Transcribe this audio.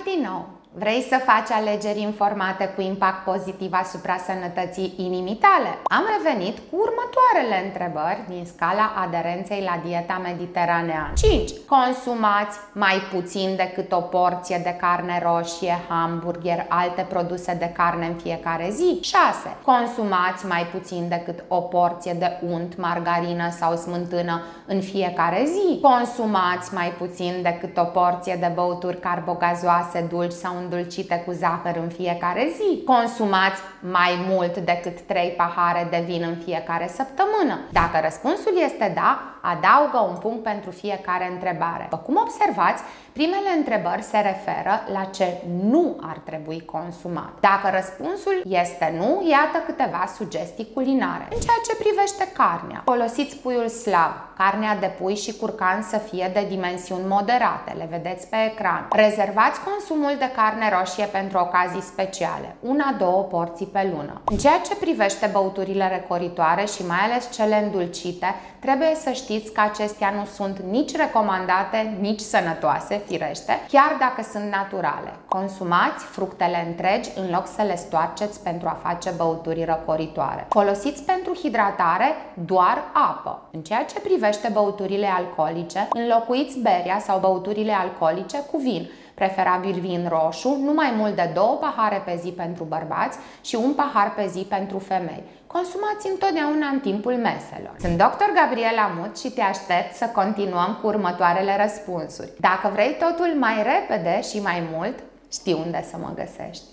din nou! Vrei să faci alegeri informate cu impact pozitiv asupra sănătății inimii tale? Am revenit cu următoarele întrebări din scala aderenței la dieta mediteraneană. 5. Consumați mai puțin decât o porție de carne roșie, hamburger, alte produse de carne în fiecare zi? 6. Consumați mai puțin decât o porție de unt, margarină sau smântână în fiecare zi? Consumați mai puțin decât o porție de băuturi carbogazoase, dulci sau îndulcite cu zahăr în fiecare zi? Consumați mai mult decât 3 pahare de vin în fiecare săptămână? Dacă răspunsul este da, adaugă un punct pentru fiecare întrebare. După cum observați, primele întrebări se referă la ce nu ar trebui consumat. Dacă răspunsul este nu, iată câteva sugestii culinare. În ceea ce privește carnea, folosiți puiul slab, carnea de pui și curcan să fie de dimensiuni moderate, le vedeți pe ecran. Rezervați consumul de carne roșie pentru ocazii speciale, 1-2 porții pe lună. În ceea ce privește băuturile recoritoare și mai ales cele îndulcite, trebuie să știți că acestea nu sunt nici recomandate, nici sănătoase, firește, chiar dacă sunt naturale. Consumați fructele întregi în loc să le stoarceți pentru a face băuturi răcoritoare. Folosiți pentru hidratare doar apă. În ceea ce privește băuturile alcoolice, înlocuiți berea sau băuturile alcoolice cu vin, preferabil vin roșu, nu mai mult de 2 pahare pe zi pentru bărbați și 1 pahar pe zi pentru femei. Consumați întotdeauna în timpul meselor. Sunt Dr. Gabriela Mut și te aștept să continuăm cu următoarele răspunsuri. Dacă vrei totul mai repede și mai mult, știi unde să mă găsești.